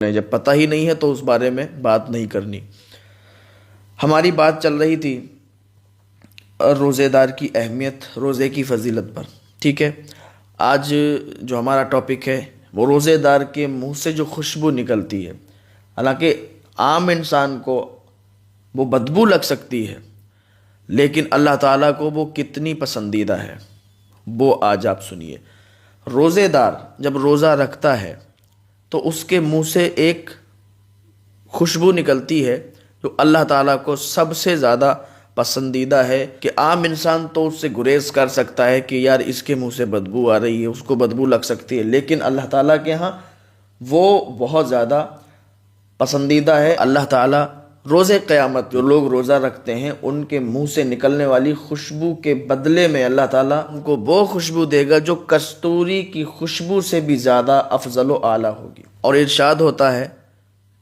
جب پتہ ہی نہیں ہے تو اس بارے میں بات نہیں کرنی۔ ہماری بات چل رہی تھی روزے دار کی اہمیت، روزے کی فضیلت پر، ٹھیک ہے۔ آج جو ہمارا ٹاپک ہے وہ روزے دار کے منہ سے جو خوشبو نکلتی ہے، حالانکہ عام انسان کو وہ بدبو لگ سکتی ہے، لیکن اللہ تعالیٰ کو وہ کتنی پسندیدہ ہے وہ آج آپ سنیے۔ روزے دار جب روزہ رکھتا ہے تو اس کے منہ سے ایک خوشبو نکلتی ہے جو اللہ تعالیٰ کو سب سے زیادہ پسندیدہ ہے، کہ عام انسان تو اس سے گریز کر سکتا ہے کہ یار اس کے منہ سے بدبو آ رہی ہے، اس کو بدبو لگ سکتی ہے، لیکن اللہ تعالیٰ کے ہاں وہ بہت زیادہ پسندیدہ ہے۔ اللہ تعالیٰ روز قیامت جو لوگ روزہ رکھتے ہیں ان کے منہ سے نکلنے والی خوشبو کے بدلے میں اللہ تعالیٰ ان کو وہ خوشبو دے گا جو کستوری کی خوشبو سے بھی زیادہ افضل و اعلیٰ ہوگی۔ اور ارشاد ہوتا ہے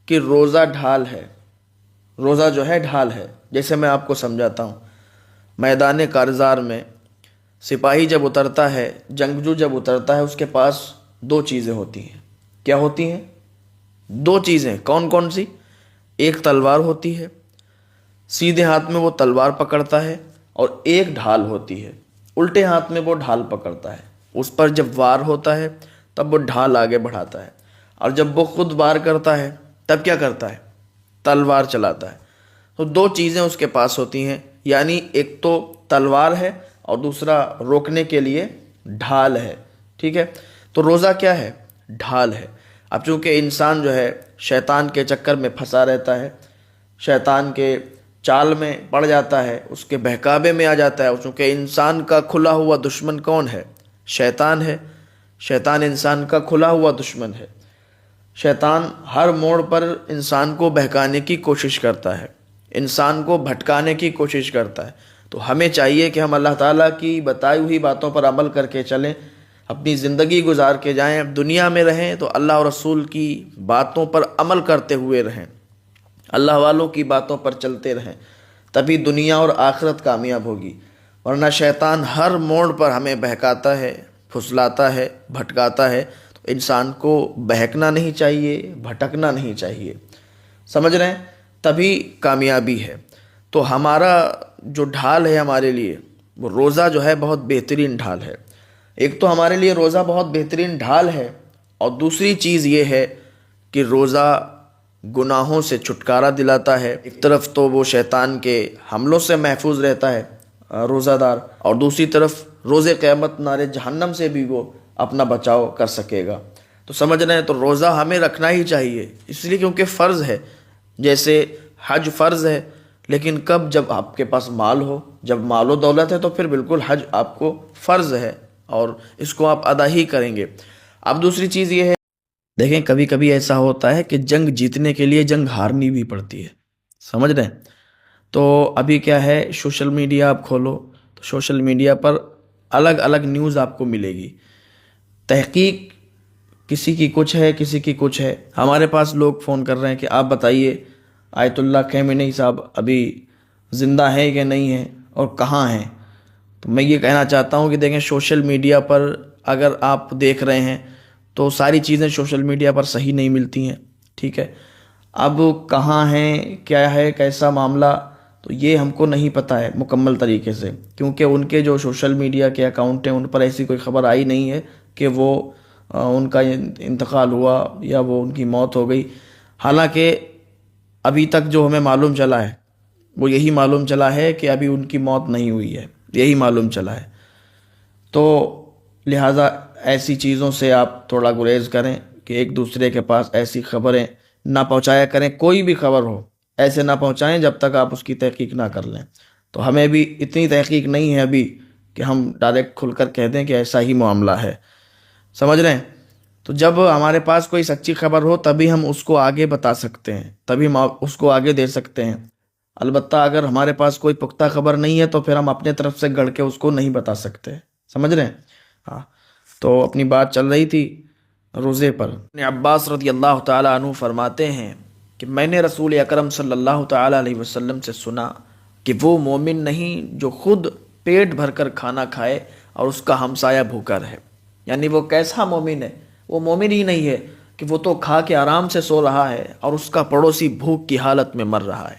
کہ روزہ ڈھال ہے، روزہ جو ہے ڈھال ہے۔ جیسے میں آپ کو سمجھاتا ہوں، میدان کارزار میں سپاہی جب اترتا ہے، جنگجو جب اترتا ہے، اس کے پاس دو چیزیں ہوتی ہیں۔ کیا ہوتی ہیں؟ دو چیزیں۔ کون کون سی؟ ایک تلوار ہوتی ہے، سیدھے ہاتھ میں وہ تلوار پکڑتا ہے، اور ایک ڈھال ہوتی ہے، الٹے ہاتھ میں وہ ڈھال پکڑتا ہے۔ اس پر جب وار ہوتا ہے تب وہ ڈھال آگے بڑھاتا ہے، اور جب وہ خود وار کرتا ہے تب کیا کرتا ہے؟ تلوار چلاتا ہے۔ تو دو چیزیں اس کے پاس ہوتی ہیں، یعنی ایک تو تلوار ہے اور دوسرا روکنے کے لیے ڈھال ہے، ٹھیک ہے۔ تو روزہ کیا ہے؟ ڈھال ہے۔ اب چونکہ انسان جو ہے شیطان کے چکر میں پھنسا رہتا ہے، شیطان کے چال میں پڑ جاتا ہے، اس کے بہکاوے میں آ جاتا ہے، اور چونکہ انسان کا کھلا ہوا دشمن کون ہے؟ شیطان ہے۔ شیطان انسان کا کھلا ہوا دشمن ہے۔ شیطان ہر موڑ پر انسان کو بہکانے کی کوشش کرتا ہے، انسان کو بھٹکانے کی کوشش کرتا ہے۔ تو ہمیں چاہیے کہ ہم اللہ تعالیٰ کی بتائی ہوئی باتوں پر عمل کر کے چلیں، اپنی زندگی گزار کے جائیں۔ دنیا میں رہیں تو اللہ اور رسول کی باتوں پر عمل کرتے ہوئے رہیں، اللہ والوں کی باتوں پر چلتے رہیں، تبھی دنیا اور آخرت کامیاب ہوگی۔ ورنہ شیطان ہر موڑ پر ہمیں بہکاتا ہے، پھسلاتا ہے، بھٹکاتا ہے۔ تو انسان کو بہکنا نہیں چاہیے، بھٹکنا نہیں چاہیے، سمجھ رہے ہیں؟ تبھی کامیابی ہے۔ تو ہمارا جو ڈھال ہے ہمارے لیے، وہ روزہ جو ہے بہت بہترین ڈھال ہے۔ ایک تو ہمارے لیے روزہ بہت بہترین ڈھال ہے، اور دوسری چیز یہ ہے کہ روزہ گناہوں سے چھٹکارا دلاتا ہے۔ ایک طرف تو وہ شیطان کے حملوں سے محفوظ رہتا ہے روزہ دار، اور دوسری طرف روز قیامت نار جہنم سے بھی وہ اپنا بچاؤ کر سکے گا۔ تو سمجھ رہے ہیں؟ تو روزہ ہمیں رکھنا ہی چاہیے، اس لیے کیونکہ فرض ہے۔ جیسے حج فرض ہے، لیکن کب؟ جب آپ کے پاس مال ہو، جب مال و دولت ہے تو پھر بالکل حج آپ کو فرض ہے، اور اس کو آپ ادا ہی کریں گے۔ اب دوسری چیز یہ ہے، دیکھیں کبھی کبھی ایسا ہوتا ہے کہ جنگ جیتنے کے لیے جنگ ہارنی بھی پڑتی ہے، سمجھ رہے ہیں؟ تو ابھی کیا ہے، سوشل میڈیا آپ کھولو تو سوشل میڈیا پر الگ الگ نیوز آپ کو ملے گی، تحقیق کسی کی کچھ ہے، کسی کی کچھ ہے۔ ہمارے پاس لوگ فون کر رہے ہیں کہ آپ بتائیے آیت اللہ خیمینی صاحب ابھی زندہ ہیں کہ نہیں ہیں، اور کہاں ہیں؟ تو میں یہ کہنا چاہتا ہوں کہ دیکھیں، سوشل میڈیا پر اگر آپ دیکھ رہے ہیں تو ساری چیزیں سوشل میڈیا پر صحیح نہیں ملتی ہیں، ٹھیک ہے۔ اب کہاں ہیں، کیا ہے، کیسا معاملہ، تو یہ ہم کو نہیں پتہ ہے مکمل طریقے سے، کیونکہ ان کے جو سوشل میڈیا کے اکاؤنٹ ہیں ان پر ایسی کوئی خبر آئی نہیں ہے کہ وہ ان کا انتقال ہوا یا وہ ان کی موت ہو گئی۔ حالانکہ ابھی تک جو ہمیں معلوم چلا ہے وہ یہی معلوم چلا ہے کہ ابھی ان کی موت نہیں ہوئی ہے، یہی معلوم چلا ہے۔ تو لہٰذا ایسی چیزوں سے آپ تھوڑا گریز کریں کہ ایک دوسرے کے پاس ایسی خبریں نہ پہنچایا کریں، کوئی بھی خبر ہو ایسے نہ پہنچائیں جب تک آپ اس کی تحقیق نہ کر لیں۔ تو ہمیں بھی اتنی تحقیق نہیں ہے ابھی کہ ہم ڈائریکٹ کھل کر کہہ دیں کہ ایسا ہی معاملہ ہے، سمجھ رہے ہیں؟ تو جب ہمارے پاس کوئی سچی خبر ہو تبھی ہم اس کو آگے بتا سکتے ہیں، تبھی ہم اس کو آگے دے سکتے ہیں۔ البتہ اگر ہمارے پاس کوئی پختہ خبر نہیں ہے تو پھر ہم اپنے طرف سے گڑھ کے اس کو نہیں بتا سکتے، سمجھ رہے ہیں؟ ہاں، تو اپنی بات چل رہی تھی روزے پر۔ ابن عباس رضی اللہ تعالیٰ عنہ فرماتے ہیں کہ میں نے رسول اکرم صلی اللہ تعالیٰ علیہ وسلم سے سنا کہ وہ مومن نہیں جو خود پیٹ بھر کر کھانا کھائے اور اس کا ہمسایہ بھوکا رہے۔ یعنی وہ کیسا مومن ہے؟ وہ مومن ہی نہیں ہے کہ وہ تو کھا کے آرام سے سو رہا ہے اور اس کا پڑوسی بھوک کی حالت میں مر رہا ہے۔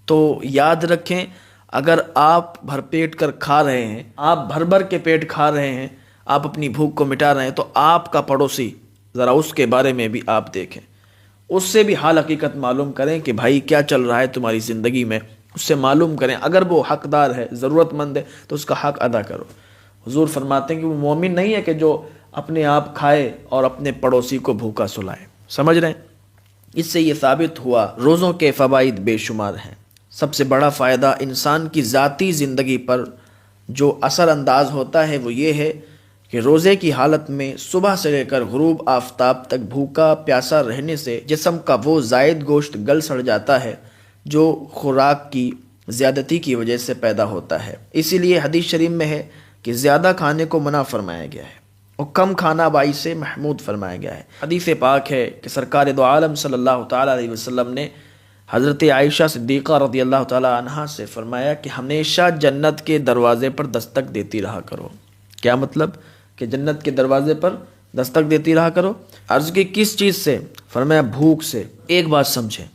تو یاد رکھیں، اگر آپ بھر پیٹ کر کھا رہے ہیں، آپ بھر بھر کے پیٹ کھا رہے ہیں، آپ اپنی بھوک کو مٹا رہے ہیں، تو آپ کا پڑوسی، ذرا اس کے بارے میں بھی آپ دیکھیں، اس سے بھی حال حقیقت معلوم کریں کہ بھائی کیا چل رہا ہے تمہاری زندگی میں، اس سے معلوم کریں۔ اگر وہ حقدار ہے، ضرورت مند ہے، تو اس کا حق ادا کرو۔ حضور فرماتے ہیں کہ وہ مومن نہیں ہے کہ جو اپنے آپ کھائے اور اپنے پڑوسی کو بھوکا سلائے۔ سمجھ رہے ہیں؟ اس سے یہ ثابت ہوا روزوں کے فوائد بے شمار ہیں۔ سب سے بڑا فائدہ انسان کی ذاتی زندگی پر جو اثر انداز ہوتا ہے وہ یہ ہے کہ روزے کی حالت میں صبح سے لے کر غروب آفتاب تک بھوکا پیاسا رہنے سے جسم کا وہ زائد گوشت گل سڑ جاتا ہے جو خوراک کی زیادتی کی وجہ سے پیدا ہوتا ہے۔ اسی لیے حدیث شریف میں ہے کہ زیادہ کھانے کو منع فرمایا گیا ہے اور کم کھانا باعث سے محمود فرمایا گیا ہے۔ حدیث پاک ہے کہ سرکار دو عالم صلی اللہ تعالیٰ علیہ وسلم نے حضرت عائشہ صدیقہ رضی اللہ تعالیٰ عنہا سے فرمایا کہ ہمیشہ جنت کے دروازے پر دستک دیتی رہا کرو۔ کیا مطلب؟ کہ جنت کے دروازے پر دستک دیتی رہا کرو۔ عرض کی کس چیز سے؟ فرمایا بھوک سے۔ ایک بات سمجھیں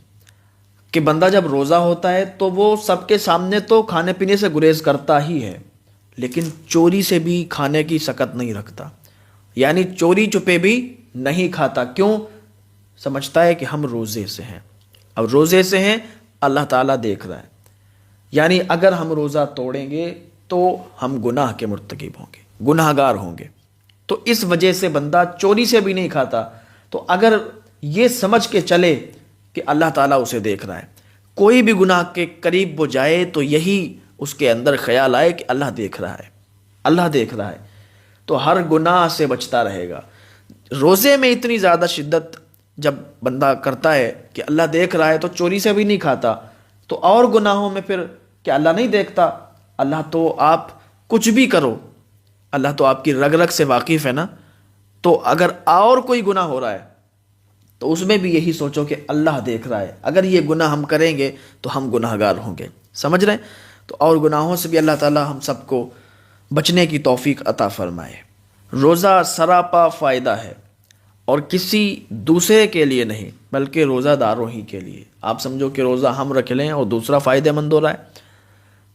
کہ بندہ جب روزہ ہوتا ہے تو وہ سب کے سامنے تو کھانے پینے سے گریز کرتا ہی ہے، لیکن چوری سے بھی کھانے کی سکت نہیں رکھتا، یعنی چوری چھپے بھی نہیں کھاتا۔ کیوں؟ سمجھتا ہے کہ ہم روزے سے ہیں، اب روزے سے ہیں، اللہ تعالیٰ دیکھ رہا ہے، یعنی اگر ہم روزہ توڑیں گے تو ہم گناہ کے مرتکب ہوں گے، گناہ گار ہوں گے، تو اس وجہ سے بندہ چوری سے بھی نہیں کھاتا۔ تو اگر یہ سمجھ کے چلے کہ اللہ تعالیٰ اسے دیکھ رہا ہے، کوئی بھی گناہ کے قریب وہ جائے تو یہی اس کے اندر خیال آئے کہ اللہ دیکھ رہا ہے، اللہ دیکھ رہا ہے، تو ہر گناہ سے بچتا رہے گا۔ روزے میں اتنی زیادہ شدت جب بندہ کرتا ہے کہ اللہ دیکھ رہا ہے تو چوری سے بھی نہیں کھاتا، تو اور گناہوں میں پھر کیا اللہ نہیں دیکھتا؟ اللہ تو آپ کچھ بھی کرو، اللہ تو آپ کی رگ رگ سے واقف ہے نا۔ تو اگر اور کوئی گناہ ہو رہا ہے تو اس میں بھی یہی سوچو کہ اللہ دیکھ رہا ہے، اگر یہ گناہ ہم کریں گے تو ہم گناہ گار ہوں گے۔ سمجھ رہے ہیں؟ تو اور گناہوں سے بھی اللہ تعالیٰ ہم سب کو بچنے کی توفیق عطا فرمائے۔ روزہ سراپا فائدہ ہے اور کسی دوسرے کے لیے نہیں بلکہ روزہ داروں ہی کے لیے۔ آپ سمجھو کہ روزہ ہم رکھ لیں اور دوسرا فائدہ مند ہو رہا ہے،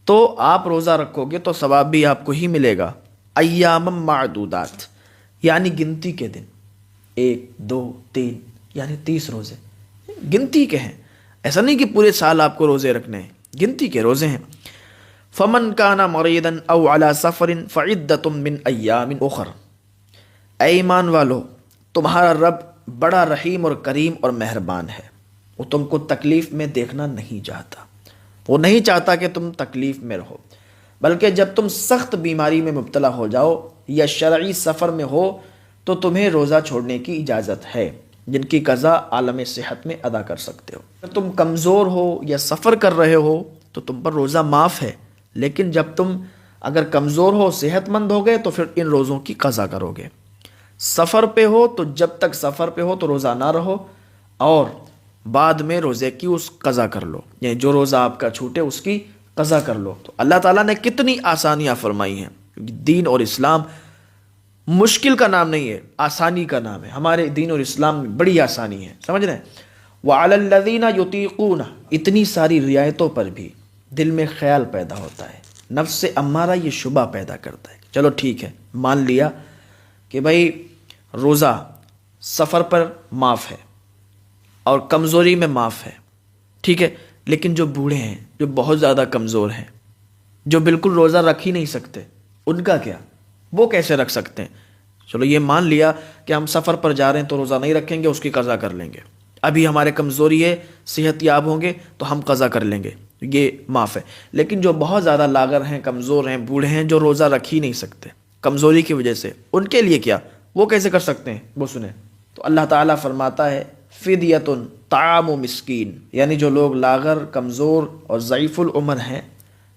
تو آپ روزہ رکھو گے تو ثواب بھی آپ کو ہی ملے گا۔ ایام معدودات یعنی گنتی کے دن، 1 2 3 یعنی 30 روزے گنتی کے ہیں، ایسا نہیں کہ پورے سال آپ کو روزے رکھنے ہیں، گنتی کے روزے ہیں۔ فمن کان مریضا او علی سفر فعدۃ من ایام اخر۔ اے ایمان والو، تمہارا رب بڑا رحیم اور کریم اور مہربان ہے، وہ تم کو تکلیف میں دیکھنا نہیں چاہتا، وہ نہیں چاہتا کہ تم تکلیف میں رہو، بلکہ جب تم سخت بیماری میں مبتلا ہو جاؤ یا شرعی سفر میں ہو تو تمہیں روزہ چھوڑنے کی اجازت ہے، جن کی قضا عالم صحت میں ادا کر سکتے ہو۔ اگر تم کمزور ہو یا سفر کر رہے ہو تو تم پر روزہ معاف ہے، لیکن جب تم اگر کمزور ہو، صحت مند ہو گئے تو پھر ان روزوں کی قضا کرو گے۔ سفر پہ ہو تو جب تک سفر پہ ہو تو روزہ نہ رہو، اور بعد میں روزے کی اس قضا کر لو، یعنی جو روزہ آپ کا چھوٹے اس کی قضا کر لو۔ تو اللہ تعالیٰ نے کتنی آسانیاں فرمائی ہیں۔ دین اور اسلام مشکل کا نام نہیں ہے، آسانی کا نام ہے۔ ہمارے دین اور اسلام میں بڑی آسانی ہے، سمجھ رہے ہیں؟ وَعَلَى الَّذِينَ يُطِيقُونَ، اتنی ساری رعایتوں پر بھی دل میں خیال پیدا ہوتا ہے، نفس سے امارہ یہ شبہ پیدا کرتا ہے۔ چلو ٹھیک ہے، مان لیا کہ بھائی روزہ سفر پر معاف ہے اور کمزوری میں معاف ہے، ٹھیک ہے، لیکن جو بوڑھے ہیں، جو بہت زیادہ کمزور ہیں، جو بالکل روزہ رکھ ہی نہیں سکتے، ان کا کیا؟ وہ کیسے رکھ سکتے ہیں؟ چلو یہ مان لیا کہ ہم سفر پر جا رہے ہیں تو روزہ نہیں رکھیں گے، اس کی قضا کر لیں گے۔ ابھی ہمارے کمزوری ہے، صحت یاب ہوں گے تو ہم قضا کر لیں گے، یہ معاف ہے۔ لیکن جو بہت زیادہ لاغر ہیں، کمزور ہیں، بوڑھے ہیں، جو روزہ رکھ ہی نہیں سکتے کمزوری کی وجہ سے، ان کے لیے کیا؟ وہ کیسے کر سکتے ہیں؟ وہ سنیں تو اللہ تعالیٰ فرماتا ہے فدیۃ طعام مسکین، یعنی جو لوگ لاغر، کمزور اور ضعیف العمر ہیں،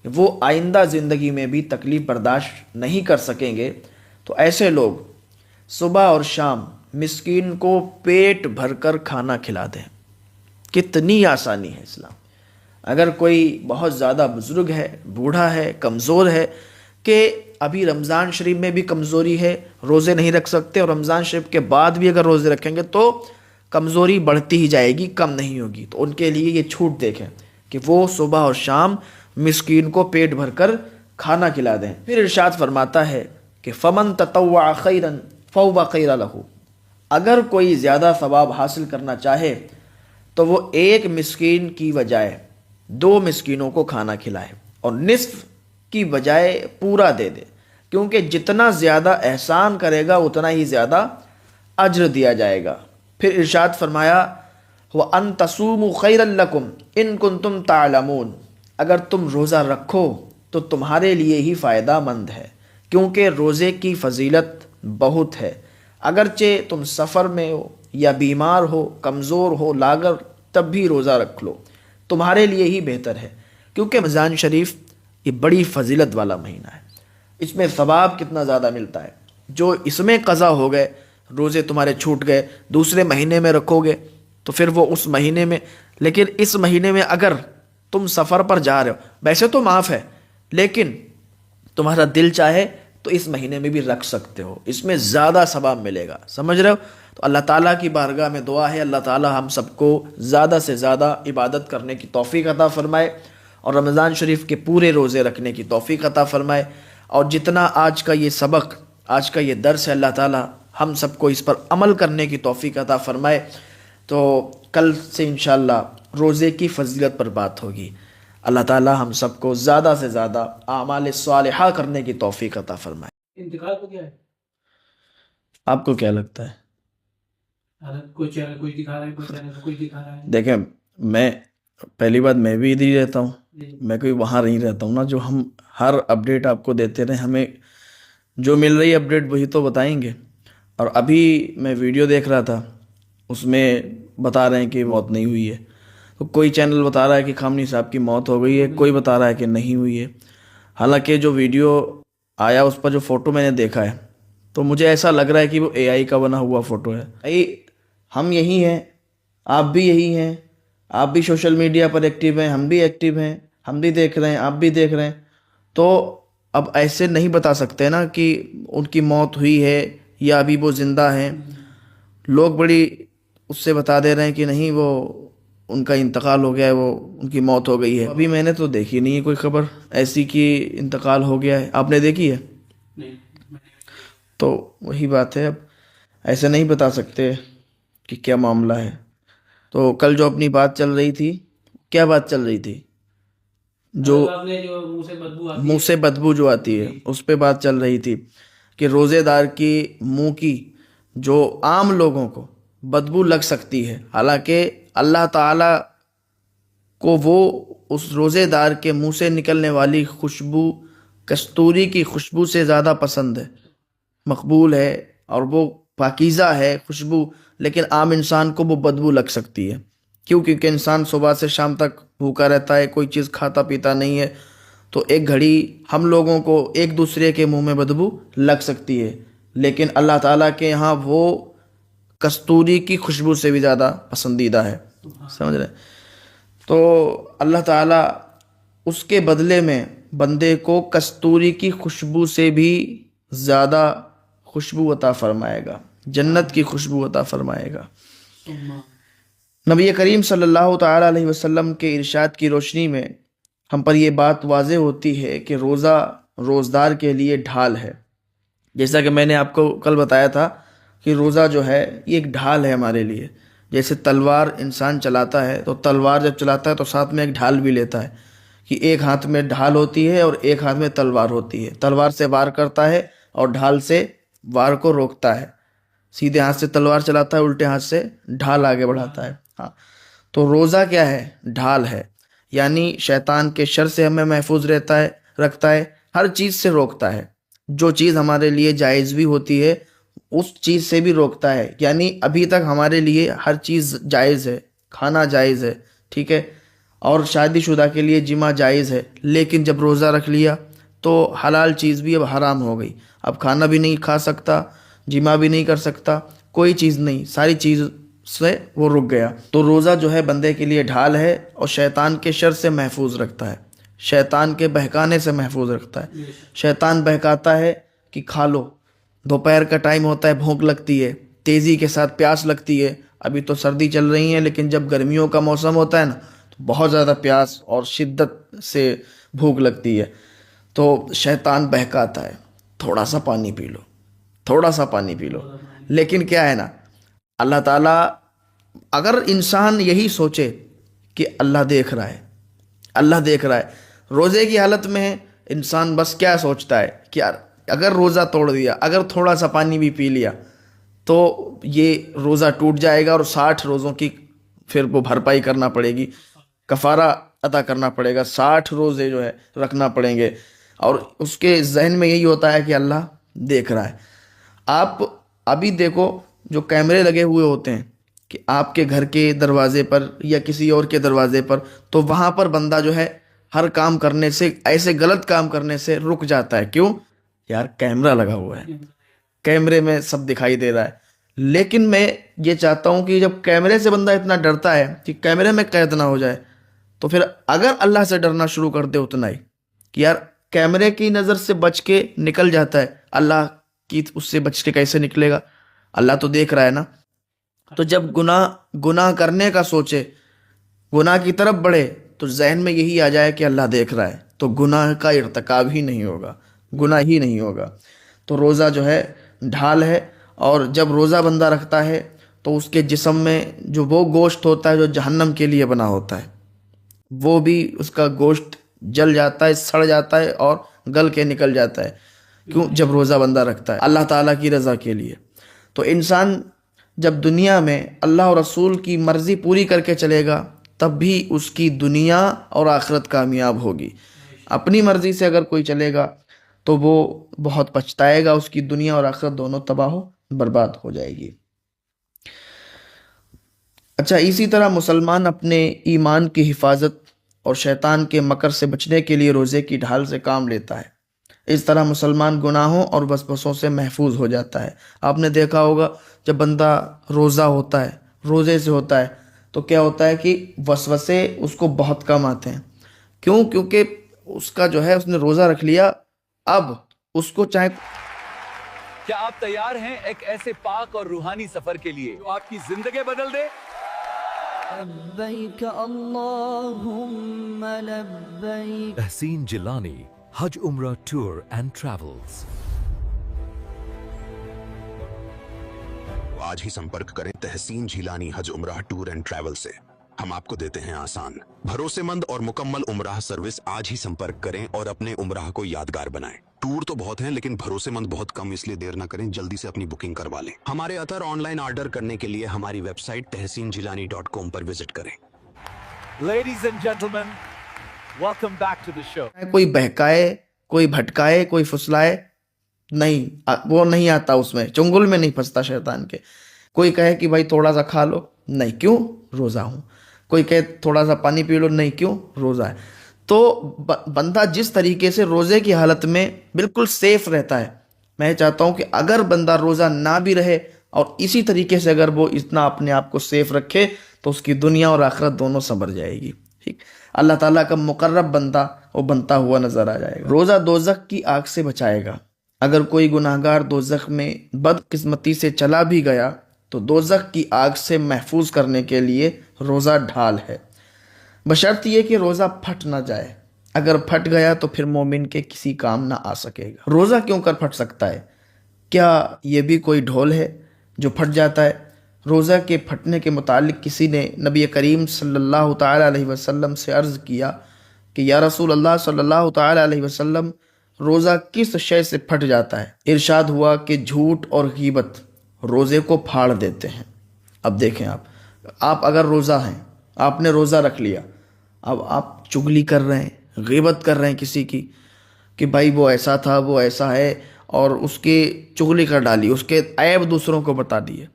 وہ آئندہ زندگی میں بھی تکلیف برداشت نہیں کر سکیں گے، تو ایسے لوگ صبح اور شام مسکین کو پیٹ بھر کر کھانا کھلا دیں۔ کتنی آسانی ہے اسلام۔ اگر کوئی بہت زیادہ بزرگ ہے، بوڑھا ہے، کمزور ہے، کہ ابھی رمضان شریف میں بھی کمزوری ہے، روزے نہیں رکھ سکتے، اور رمضان شریف کے بعد بھی اگر روزے رکھیں گے تو کمزوری بڑھتی ہی جائے گی، کم نہیں ہوگی، تو ان کے لیے یہ چھوٹ دیکھیں کہ وہ صبح اور شام مسکین کو پیٹ بھر کر کھانا کھلا دیں۔ پھر ارشاد فرماتا ہے کہ فمن تطوع خیرا فهو خیر له، اگر کوئی زیادہ ثواب حاصل کرنا چاہے تو وہ ایک مسکین کی بجائے 2 مسکینوں کو کھانا کھلائے، اور نصف کی بجائے پورا دے دے، کیونکہ جتنا زیادہ احسان کرے گا اتنا ہی زیادہ اجر دیا جائے گا۔ پھر ارشاد فرمایا وَأَن تَصُومُوا خَيْرًا لَكُمْ إِن كُنتُمْ تَعْلَمُونَ، اگر تم روزہ رکھو تو تمہارے لیے ہی فائدہ مند ہے، کیونکہ روزے کی فضیلت بہت ہے، اگرچہ تم سفر میں ہو یا بیمار ہو، کمزور ہو، لاغر، تب بھی روزہ رکھ لو، تمہارے لیے ہی بہتر ہے، کیونکہ رمضان شریف یہ بڑی فضیلت والا مہینہ ہے، اس میں ثواب کتنا زیادہ ملتا ہے۔ جو اس میں قضا ہو گئے، روزے تمہارے چھوٹ گئے، دوسرے مہینے میں رکھو گے تو پھر وہ اس مہینے میں، لیکن اس مہینے میں اگر تم سفر پر جا رہے ہو، ویسے تو معاف ہے، لیکن تمہارا دل چاہے تو اس مہینے میں بھی رکھ سکتے ہو، اس میں زیادہ ثواب ملے گا، سمجھ رہے ہو؟ تو اللہ تعالیٰ کی بارگاہ میں دعا ہے اللہ تعالیٰ ہم سب کو زیادہ سے زیادہ عبادت کرنے کی توفیق عطا فرمائے، اور رمضان شریف کے پورے روزے رکھنے کی توفیق عطا فرمائے، اور جتنا آج کا یہ سبق، آج کا یہ درس ہے، اللہ تعالیٰ ہم سب کو اس پر عمل کرنے کی توفیق عطا فرمائے۔ تو کل سے انشاءاللہ روزے کی فضیلت پر بات ہوگی۔ اللہ تعالیٰ ہم سب کو زیادہ سے زیادہ اعمال صالحہ کرنے کی توفیق عطا فرمائے۔ انتقال کو کیا ہے؟ آپ کو کیا لگتا ہے؟ کوئی چینل کچھ دکھا رہا ہے، کوئی چینل کچھ دکھا رہا ہے۔ دیکھیں، میں پہلی بات میں بھی ادھر ہی رہتا ہوں، میں کوئی وہاں نہیں رہتا ہوں نا، جو ہم ہر اپڈیٹ آپ کو دیتے رہیں، ہمیں جو مل رہی اپڈیٹ وہی تو بتائیں گے۔ اور ابھی میں ویڈیو دیکھ رہا تھا، اس میں بتا رہے ہیں کہ موت نہیں ہوئی ہے، تو کوئی چینل بتا رہا ہے کہ خامنی صاحب کی موت ہو گئی ہے، کوئی بتا رہا ہے کہ نہیں ہوئی ہے، حالانکہ جو ویڈیو آیا اس پر جو فوٹو میں نے دیکھا ہے تو مجھے ایسا لگ رہا ہے کہ وہ اے آئی کا بنا ہوا فوٹو ہے۔ ہم یہی ہیں، آپ بھی یہی ہیں، آپ بھی سوشل میڈیا پر ایکٹیو ہیں، ہم بھی ایکٹیو ہیں، ہم بھی دیکھ رہے ہیں، آپ بھی دیکھ رہے ہیں، تو اب ایسے نہیں بتا سکتے نا کہ ان کی موت ہوئی ہے یا ابھی وہ زندہ ہیں۔ لوگ بڑی اس سے بتا دے رہے ہیں کہ نہیں وہ ان کا انتقال ہو گیا ہے، وہ ان کی موت ہو گئی ہے۔ ابھی میں نے تو دیکھی نہیں ہے کوئی خبر ایسی کہ انتقال ہو گیا ہے، آپ نے دیکھی ہے؟ تو وہی بات ہے، اب ایسے نہیں بتا سکتے کہ کیا معاملہ ہے۔ تو کل جو اپنی بات چل رہی تھی، کیا بات چل رہی تھی؟ جو منہ سے بدبو جو آتی ہے اس پہ بات چل رہی تھی کہ روزے دار کی منہ کی جو عام لوگوں کو بدبو لگ سکتی ہے، حالانکہ اللہ تعالیٰ کو وہ اس روزے دار کے منہ سے نکلنے والی خوشبو کستوری کی خوشبو سے زیادہ پسند ہے، مقبول ہے، اور وہ پاکیزہ ہے خوشبو، لیکن عام انسان کو وہ بدبو لگ سکتی ہے۔ کیوں؟ کیونکہ انسان صبح سے شام تک بھوکا رہتا ہے، کوئی چیز کھاتا پیتا نہیں ہے، تو ایک گھڑی ہم لوگوں کو ایک دوسرے کے منہ میں بدبو لگ سکتی ہے، لیکن اللہ تعالیٰ کے یہاں وہ کستوری کی خوشبو سے بھی زیادہ پسندیدہ ہے، سمجھ رہے؟ تو اللہ تعالیٰ اس کے بدلے میں بندے کو کستوری کی خوشبو سے بھی زیادہ خوشبو عطا فرمائے گا، جنت کی خوشبو عطا فرمائے گا۔ نبی کریم صلی اللہ تعالیٰ علیہ وسلم کے ارشاد کی روشنی میں ہم پر یہ بات واضح ہوتی ہے کہ روزہ روزدار کے لیے ڈھال ہے، جیسا کہ میں نے آپ کو کل بتایا تھا کہ روزہ جو ہے یہ ایک ڈھال ہے ہمارے لیے۔ جیسے تلوار انسان چلاتا ہے تو تلوار جب چلاتا ہے تو ساتھ میں ایک ڈھال بھی لیتا ہے، کہ ایک ہاتھ میں ڈھال ہوتی ہے اور ایک ہاتھ میں تلوار ہوتی ہے، تلوار سے وار کرتا ہے اور ڈھال سے وار کو روکتا ہے، سیدھے ہاتھ سے تلوار چلاتا ہے، الٹے ہاتھ سے ڈھال آگے بڑھاتا ہے۔ ہاں، تو روزہ کیا ہے؟ ڈھال ہے، یعنی شیطان کے شر سے ہمیں محفوظ رکھتا ہے، ہر چیز سے روکتا ہے، جو چیز ہمارے لیے جائز بھی ہوتی ہے اس چیز سے بھی روکتا ہے، یعنی ابھی تک ہمارے لیے ہر چیز جائز ہے، کھانا جائز ہے، ٹھیک ہے، اور شادی شدہ کے لیے جمع جائز ہے، لیکن جب روزہ رکھ لیا تو حلال چیز بھی اب حرام ہو گئی، اب کھانا بھی نہیں کھا سکتا، جمع بھی نہیں کر سکتا، کوئی چیز نہیں، ساری چیز سے وہ رک گیا۔ تو روزہ جو ہے بندے کے لیے ڈھال ہے اور شیطان کے شر سے محفوظ رکھتا ہے۔ شیطان کے بہکانے سے محفوظ رکھتا ہے۔ شیطان بہکاتا ہے کہ کھا لو، دوپہر کا ٹائم ہوتا ہے، بھوک لگتی ہے، تیزی کے ساتھ پیاس لگتی ہے۔ ابھی تو سردی چل رہی ہے، لیکن جب گرمیوں کا موسم ہوتا ہے نا تو بہت زیادہ پیاس اور شدت سے بھوک لگتی ہے، تو شیطان بہکاتا ہے، تھوڑا سا پانی پی لو، تھوڑا سا پانی پی لو۔ لیکن کیا ہے نا، اللہ تعالیٰ اگر انسان یہی سوچے کہ اللہ دیکھ رہا ہے، اللہ دیکھ رہا ہے، روزے کی حالت میں ہے، انسان بس کیا سوچتا ہے کہ یار اگر روزہ توڑ دیا، اگر تھوڑا سا پانی بھی پی لیا تو یہ روزہ ٹوٹ جائے گا اور 60 روزوں کی پھر وہ بھرپائی کرنا پڑے گی، کفارہ ادا کرنا پڑے گا، 60 روزے جو ہے رکھنا پڑیں گے، اور اس کے ذہن میں یہی ہوتا ہے کہ اللہ دیکھ رہا ہے۔ آپ ابھی دیکھو جو کیمرے لگے ہوئے ہوتے ہیں کہ آپ کے گھر کے دروازے پر یا کسی اور کے دروازے پر، تو وہاں پر بندہ جو ہے ہر کام کرنے سے، ایسے غلط کام کرنے سے رک جاتا ہے۔ کیوں؟ یار کیمرہ لگا ہوا ہے، کیمرے میں سب دکھائی دے رہا ہے۔ لیکن میں یہ چاہتا ہوں کہ جب کیمرے سے بندہ اتنا ڈرتا ہے کہ کیمرے میں قید نہ ہو جائے، تو پھر اگر اللہ سے ڈرنا شروع کر دے اتنا ہی کہ یار کیمرے کی نظر سے بچ کے نکل جاتا ہے، اللہ کی اس سے بچ کے کیسے نکلے گا؟ اللہ تو دیکھ رہا ہے نا۔ تو جب گناہ کرنے کا سوچے، گناہ کی طرف بڑھے، تو ذہن میں یہی آ جائے کہ اللہ دیکھ رہا ہے، تو گناہ کا ارتکاب ہی نہیں ہوگا، گناہ ہی نہیں ہوگا۔ تو روزہ جو ہے ڈھال ہے، اور جب روزہ بندہ رکھتا ہے تو اس کے جسم میں جو وہ گوشت ہوتا ہے جو جہنم کے لیے بنا ہوتا ہے، وہ بھی اس کا گوشت جل جاتا ہے، سڑ جاتا ہے اور گل کے نکل جاتا ہے۔ کیوں؟ جب روزہ بندہ رکھتا ہے اللہ تعالیٰ کی رضا کے لیے۔ تو انسان جب دنیا میں اللہ اور رسول کی مرضی پوری کر کے چلے گا، تب بھی اس کی دنیا اور آخرت کامیاب ہوگی۔ اپنی مرضی سے اگر کوئی چلے گا تو وہ بہت پچھتائے گا، اس کی دنیا اور آخرت دونوں تباہ و برباد ہو جائے گی۔ اچھا، اسی طرح مسلمان اپنے ایمان کی حفاظت اور شیطان کے مکر سے بچنے کے لیے روزے کی ڈھال سے کام لیتا ہے۔ اس طرح مسلمان گناہوں اور وسوسوں سے محفوظ ہو جاتا ہے۔ آپ نے دیکھا ہوگا جب بندہ روزہ ہوتا ہے، روزے سے ہوتا ہے، تو کیا ہوتا ہے کہ وسوسے اس کو بہت کم آتے ہیں۔ کیوں؟ کیونکہ اس کا جو ہے اس نے روزہ رکھ لیا، اب اس کو چاہے کیا آپ تیار ہیں ایک ایسے پاک اور روحانی سفر کے لیے جو آپ کی زندگی بدل دے؟ لبیک اللہم لبیک۔ تحسین جیلانی، حج عمرہ ٹور اینڈ ٹریولز۔ آج ہی سمپرک کریں تحسین جیلانی حج عمرہ ٹور اینڈ ٹریول سے۔ ہم آپ کو دیتے ہیں آسان، بھروسے مند اور مکمل عمرہ سروس۔ آج ہی سمپرک کریں اور اپنے عمرہ کو یادگار بنائیں۔ ٹور تو بہت ہیں لیکن بھروسے مند بہت کم، اس لیے دیر نہ کریں، جلدی سے اپنی بکنگ کروا لیں۔ ہمارے اتر آن لائن آرڈر کرنے کے لیے ہماری ویب سائٹ tehsinjilani.com پر وزٹ کریں۔ Ladies and gentlemen, welcome back to the show. کوئی بہکائے، کوئی بھٹکائے، کوئی پھسلائے نہیں، وہ نہیں آتا اس میں، چنگل میں نہیں پھنستا شیطان کے۔ کوئی کہے کہ بھائی تھوڑا سا کھا لو، نہیں، کیوں؟ روزہ ہوں۔ کوئی کہے تھوڑا سا پانی پی لو، نہیں، کیوں؟ روزہ ہے۔ تو بندہ جس طریقے سے روزے کی حالت میں بالکل سیف رہتا ہے، میں چاہتا ہوں کہ اگر بندہ روزہ نہ بھی رہے اور اسی طریقے سے اگر وہ اتنا اپنے آپ کو سیف رکھے تو اس کی دنیا اور آخرت دونوں سنور جائے گی۔ ٹھیک، اللہ تعالیٰ کا مقرب بندہ وہ بنتا ہوا نظر آ جائے گا۔ روزہ دوزخ کی آگ سے بچائے گا۔ اگر کوئی گناہگار دوزخ میں بدقسمتی سے چلا بھی گیا تو دوزخ کی آگ سے محفوظ کرنے کے لیے روزہ ڈھال ہے، بشرط یہ کہ روزہ پھٹ نہ جائے۔ اگر پھٹ گیا تو پھر مومن کے کسی کام نہ آ سکے گا۔ روزہ کیوں کر پھٹ سکتا ہے؟ کیا یہ بھی کوئی ڈھول ہے جو پھٹ جاتا ہے؟ روزہ کے پھٹنے کے متعلق کسی نے نبی کریم صلی اللہ تعالیٰ علیہ وسلم سے عرض کیا کہ یا رسول اللہ صلی اللہ تعالیٰ علیہ وسلم، روزہ کس شے سے پھٹ جاتا ہے؟ ارشاد ہوا کہ جھوٹ اور غیبت روزے کو پھاڑ دیتے ہیں۔ اب دیکھیں، آپ اگر روزہ ہیں، آپ نے روزہ رکھ لیا، اب آپ چگلی کر رہے ہیں، غیبت کر رہے ہیں کسی کی کہ بھائی وہ ایسا تھا، وہ ایسا ہے، اور اس کی چگلی کر ڈالی، اس کے عیب دوسروں کو بتا دیے،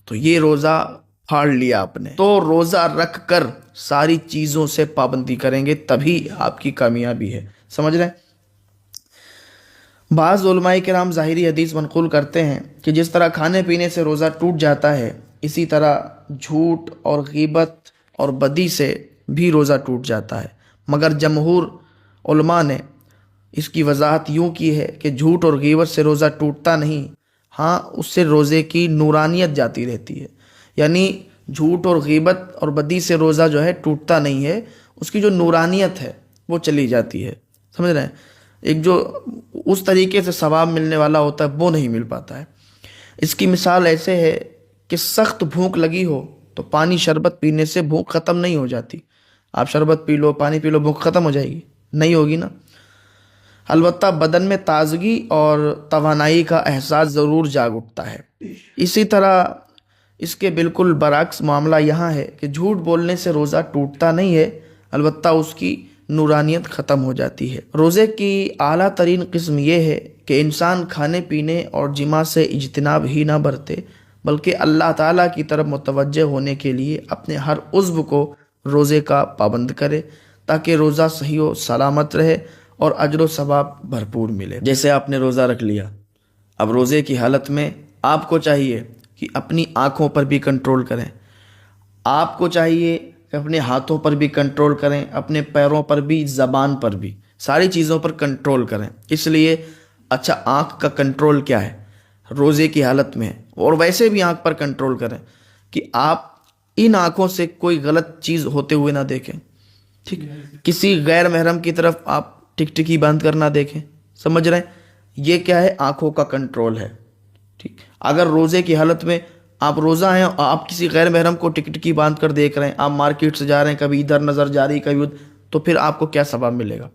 تو یہ روزہ پھاڑ لیا آپ نے۔ تو روزہ رکھ کر ساری چیزوں سے پابندی کریں گے تبھی آپ کی کامیابی ہے۔ سمجھ رہے ہیں؟ بعض علماء کرام ظاہری حدیث منقول کرتے ہیں کہ جس طرح کھانے پینے سے روزہ ٹوٹ جاتا ہے، اسی طرح جھوٹ اور غیبت اور بدی سے بھی روزہ ٹوٹ جاتا ہے، مگر جمہور علماء نے اس کی وضاحت یوں کی ہے کہ جھوٹ اور غیبت سے روزہ ٹوٹتا نہیں، ہاں اس سے روزے کی نورانیت جاتی رہتی ہے. یعنی جھوٹ اور غیبت اور بدی سے روزہ جو ہے ٹوٹتا نہیں ہے، اس کی جو نورانیت ہے وہ چلی جاتی ہے. سمجھ رہے ہیں؟ ایک جو اس طریقے سے ثواب ملنے والا ہوتا ہے وہ نہیں مل پاتا ہے. اس کی مثال ایسے ہے کہ سخت بھوک لگی ہو تو پانی شربت پینے سے بھوک ختم نہیں ہو جاتی. آپ شربت پی لو، پانی پی لو، بھوک ختم ہو جائے گی؟ نہیں ہوگی نا. البتہ بدن میں تازگی اور توانائی کا احساس ضرور جاگ اٹھتا ہے. اسی طرح اس کے بالکل برعکس معاملہ یہاں ہے کہ جھوٹ بولنے سے روزہ ٹوٹتا نہیں ہے، البتہ اس کی نورانیت ختم ہو جاتی ہے. روزے کی اعلیٰ ترین قسم یہ ہے کہ انسان کھانے پینے اور جماع سے اجتناب ہی نہ برتے، بلکہ اللہ تعالیٰ کی طرف متوجہ ہونے کے لیے اپنے ہر عضو کو روزے کا پابند کرے تاکہ روزہ صحیح و سلامت رہے اور اجر و ثواب بھرپور ملے. جیسے آپ نے روزہ رکھ لیا، اب روزے کی حالت میں آپ کو چاہیے کہ اپنی آنکھوں پر بھی کنٹرول کریں، آپ کو چاہیے کہ اپنے ہاتھوں پر بھی کنٹرول کریں، اپنے پیروں پر بھی، زبان پر بھی، ساری چیزوں پر کنٹرول کریں. اس لیے اچھا آنکھ کا کنٹرول کیا ہے؟ روزے کی حالت میں ہے. اور ویسے بھی آنکھ پر کنٹرول کریں کہ آپ ان آنکھوں سے کوئی غلط چیز ہوتے ہوئے نہ دیکھیں. ٹھیک، کسی غیر محرم کی طرف آپ ٹکٹکی باندھ کر نہ دیکھیں. سمجھ رہے ہیں؟ یہ کیا ہے؟ آنکھوں کا کنٹرول ہے. ٹھیک، اگر روزے کی حالت میں آپ روزہ ہیں اور آپ کسی غیر محرم کو ٹکٹکی باندھ کر دیکھ رہے ہیں، آپ مارکیٹ سے جا رہے ہیں، کبھی ادھر نظر جا رہی کبھی ادھر، تو پھر آپ کو کیا ثواب ملے گا؟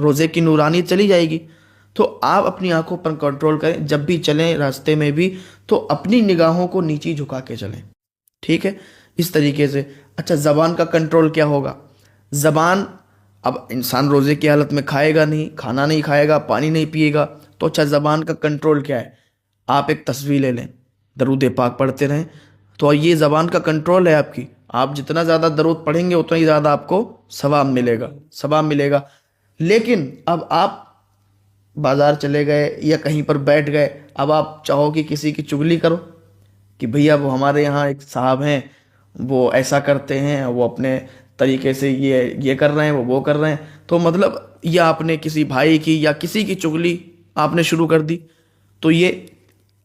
روزے کی نورانیت چلی جائے گی. تو آپ اپنی آنکھوں پر کنٹرول کریں، جب بھی چلیں راستے میں بھی تو اپنی نگاہوں کو نیچی جھکا کے چلیں. ٹھیک ہے، اس طریقے سے. اچھا زبان کا کنٹرول کیا ہوگا؟ زبان، اب انسان روزے کی حالت میں کھائے گا نہیں، کھانا نہیں کھائے گا، پانی نہیں پیے گا، تو اچھا زبان کا کنٹرول کیا ہے؟ آپ ایک تصویر لے لیں، درود پاک پڑھتے رہیں، تو یہ زبان کا کنٹرول ہے آپ کی. آپ جتنا زیادہ درود پڑھیں گے اتنا ہی زیادہ آپ کو ثواب ملے گا. لیکن اب آپ بازار چلے گئے یا کہیں پر بیٹھ گئے، اب آپ چاہو کہ کسی کی چغلی کرو کہ بھیا وہ ہمارے یہاں ایک صاحب ہیں، وہ ایسا کرتے ہیں، وہ اپنے طریقے سے یہ کر رہے ہیں، وہ کر رہے ہیں، تو مطلب یا آپ نے کسی بھائی کی یا کسی کی چغلی آپ نے شروع کر دی، تو یہ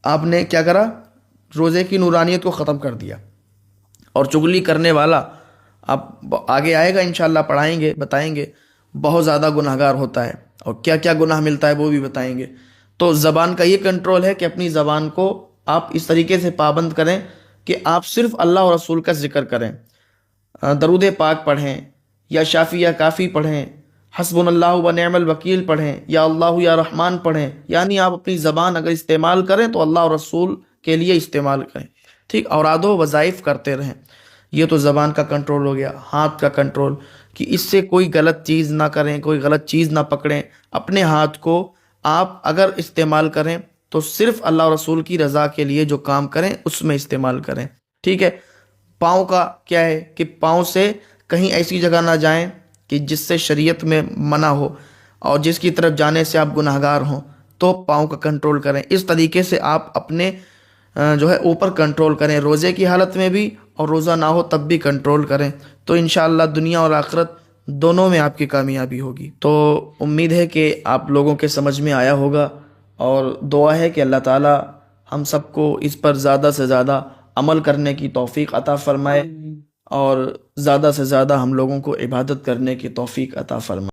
آپ نے کیا کرا؟ روزے کی نورانیت کو ختم کر دیا. اور چغلی کرنے والا، آپ آگے آئے گا انشاءاللہ، پڑھائیں گے، بتائیں گے، بہت زیادہ گناہگار ہوتا ہے اور کیا کیا گناہ ملتا ہے وہ بھی بتائیں گے. تو زبان کا یہ کنٹرول ہے کہ اپنی زبان کو آپ اس طریقے سے پابند کریں کہ آپ صرف اللہ اور رسول کا ذکر کریں، درود پاک پڑھیں، یا شافی یا کافی پڑھیں، حسبنا اللہ و نعم الوکیل پڑھیں، یا اللہ یا رحمان پڑھیں. یعنی آپ اپنی زبان اگر استعمال کریں تو اللہ اور رسول کے لیے استعمال کریں. ٹھیک، اوراد و وظائف کرتے رہیں. یہ تو زبان کا کنٹرول ہو گیا. ہاتھ کا کنٹرول کہ اس سے کوئی غلط چیز نہ کریں، کوئی غلط چیز نہ پکڑیں. اپنے ہاتھ کو آپ اگر استعمال کریں تو صرف اللہ اور رسول کی رضا کے لیے جو کام کریں اس میں استعمال کریں. ٹھیک ہے. پاؤں کا کیا ہے کہ پاؤں سے کہیں ایسی جگہ نہ جائیں کہ جس سے شریعت میں منع ہو اور جس کی طرف جانے سے آپ گناہگار ہوں، تو پاؤں کا کنٹرول کریں. اس طریقے سے آپ اپنے جو ہے اوپر کنٹرول کریں، روزے کی حالت میں بھی اور روزہ نہ ہو تب بھی کنٹرول کریں. تو انشاءاللہ دنیا اور آخرت دونوں میں آپ کی کامیابی ہوگی. تو امید ہے کہ آپ لوگوں کے سمجھ میں آیا ہوگا، اور دعا ہے کہ اللہ تعالی ہم سب کو اس پر زیادہ سے زیادہ عمل کرنے کی توفیق عطا فرمائے اور زیادہ سے زیادہ ہم لوگوں کو عبادت کرنے کی توفیق عطا فرمائے.